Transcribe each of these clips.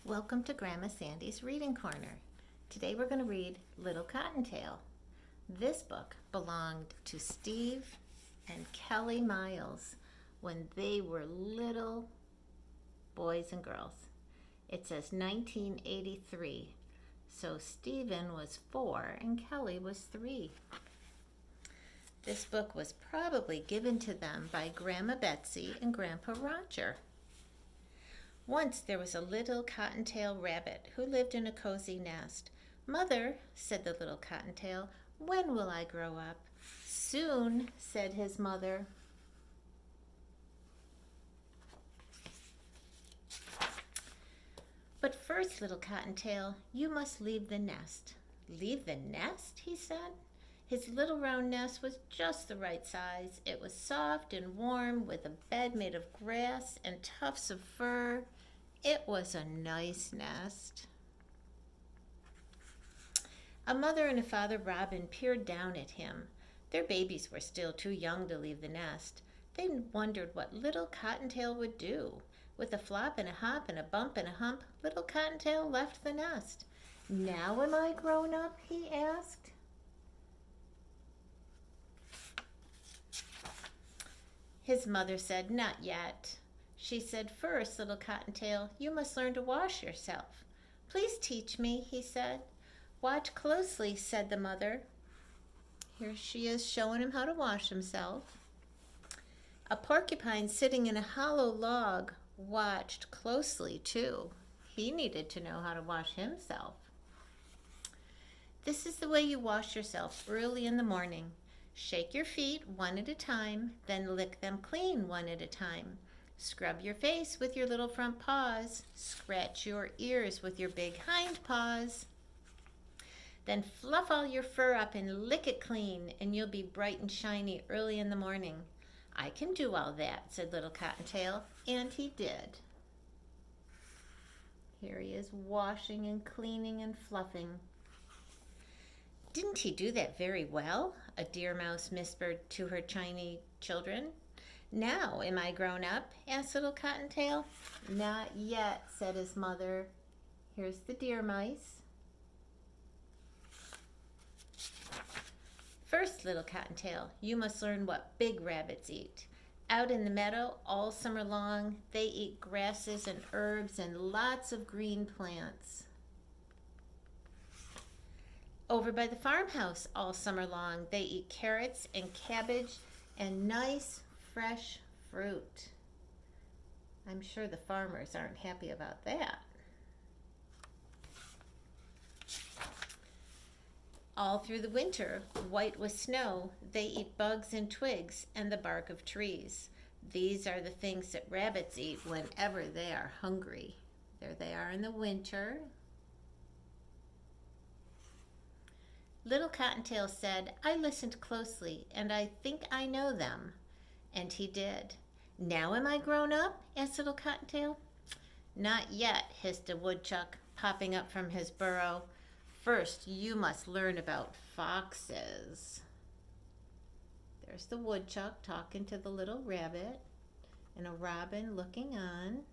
Welcome to Grandma Sandy's Reading Corner. Today we're going to read Little Cottontail. This book belonged to Steve and Kelly Miles when they were little boys and girls. It says 1983, so Stephen was 4 and Kelly was 3. This book was probably given to them by Grandma Betsy and Grandpa Roger. Once there was a little cottontail rabbit who lived in a cozy nest. "Mother," said the little cottontail, "when will I grow up?" "Soon," said his mother. "But first, little cottontail, you must leave the nest." "Leave the nest?" he said. His little round nest was just the right size. It was soft and warm, with a bed made of grass and tufts of fur. It was a nice nest. A mother and a father robin peered down at him. Their babies were still too young to leave the nest. They wondered what little Cottontail would do. With a flop and a hop and a bump and a hump, little Cottontail left the nest. "Now am I grown up?" he asked. His mother said, "Not yet." She said, "First, little Cottontail, you must learn to wash yourself." "Please teach me," he said. "Watch closely," said the mother. Here she is showing him how to wash himself. A porcupine sitting in a hollow log watched closely too. He needed to know how to wash himself. "This is the way you wash yourself early in the morning. Shake your feet one at a time, then lick them clean one at a time. Scrub your face with your little front paws. Scratch your ears with your big hind paws. Then fluff all your fur up and lick it clean, and you'll be bright and shiny early in the morning." "I can do all that," said little Cottontail, and he did. Here he is washing and cleaning and fluffing. "Didn't he do that very well?" a deer mouse whispered to her tiny children. "Now am I grown up?" asked little Cottontail. "Not yet," said his mother. Here's the deer mice. "First, little Cottontail, you must learn what big rabbits eat. Out in the meadow all summer long, they eat grasses and herbs and lots of green plants. Over by the farmhouse all summer long, they eat carrots and cabbage and nice fresh fruit." I'm sure the farmers aren't happy about that. All through the winter, white with snow, they eat bugs and twigs and the bark of trees. These are the things that rabbits eat whenever they are hungry. There they are in the winter. Little Cottontail said, "I listened closely, and I think I know them." And he did. "Now am I grown up?" asked little Cottontail. "Not yet," hissed a woodchuck, popping up from his burrow. "First, you must learn about foxes." There's the woodchuck talking to the little rabbit, and a robin looking on.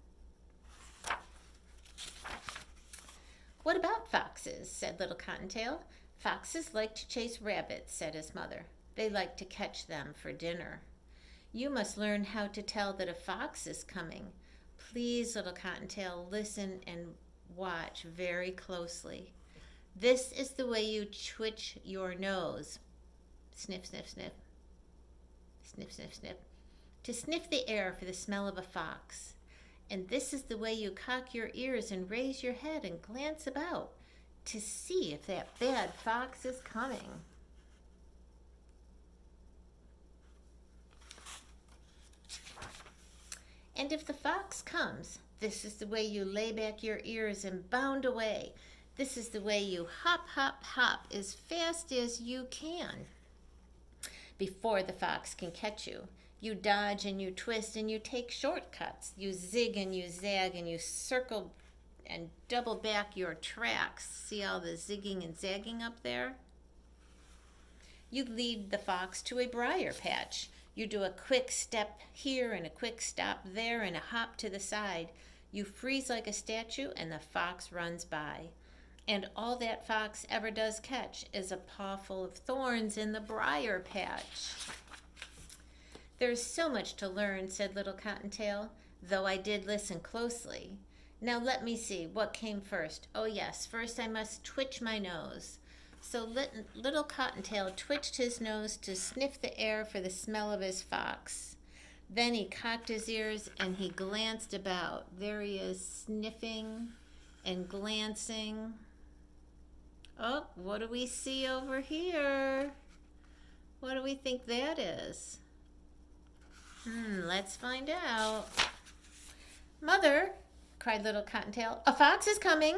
"What about foxes?" said little Cottontail. "Foxes like to chase rabbits," said his mother. "They like to catch them for dinner. You must learn how to tell that a fox is coming. Please, little Cottontail, listen and watch very closely. This is the way you twitch your nose. Sniff, sniff, sniff. Sniff, sniff, sniff. To sniff the air for the smell of a fox. And this is the way you cock your ears and raise your head and glance about to see if that bad fox is coming." "And if the fox comes, this is the way you lay back your ears and bound away. This is the way you hop, hop, hop as fast as you can before the fox can catch you. You dodge and you twist and you take shortcuts. You zig and you zag and you circle and double back your tracks." See all the zigging and zagging up there? "You lead the fox to a briar patch. You do a quick step here and a quick stop there and a hop to the side. You freeze like a statue, and the fox runs by. And all that fox ever does catch is a paw full of thorns in the briar patch. There's so much to learn, said Little Cottontail, though I did listen closely. Now let me see, what came first? Oh yes, first I must twitch my nose. So Little Cottontail twitched his nose to sniff the air for the smell of his fox. Then he cocked his ears and he glanced about. There he is, sniffing and glancing. Oh, what do we see over here? What do we think that is? Let's find out. Mother, cried Little Cottontail, a fox is coming.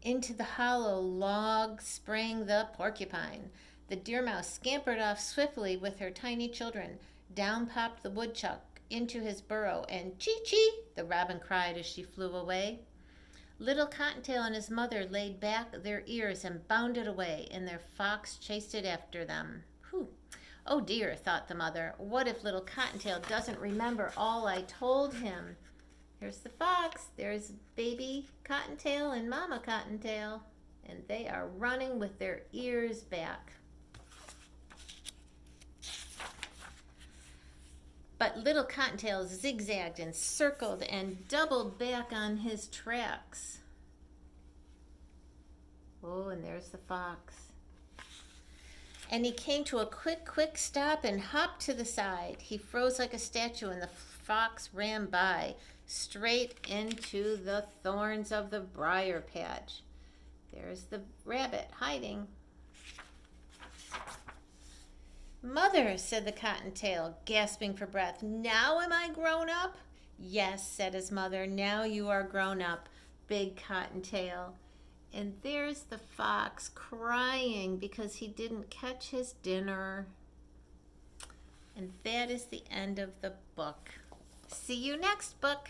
Into the hollow log sprang the porcupine. The deer mouse scampered off swiftly with her tiny children. Down popped the woodchuck into his burrow, and chee-chee, the robin cried as she flew away. Little Cottontail and his mother laid back their ears and bounded away, and their fox chased it after them. Whew. Oh dear, thought the mother, what if Little Cottontail doesn't remember all I told him? Here's the fox, there's baby Cottontail and Mama Cottontail, and they are running with their ears back. But Little Cottontail zigzagged and circled and doubled back on his tracks. Oh, and there's the fox. And he came to a quick stop and hopped to the side. He froze like a statue, and the fox ran by, straight into the thorns of the briar patch. There's the rabbit hiding. Mother, said the Cottontail, gasping for breath, now am I grown up? Yes, said his mother, now you are grown up, big Cottontail. And there's the fox crying because he didn't catch his dinner. And that is the end of the book. See you next book.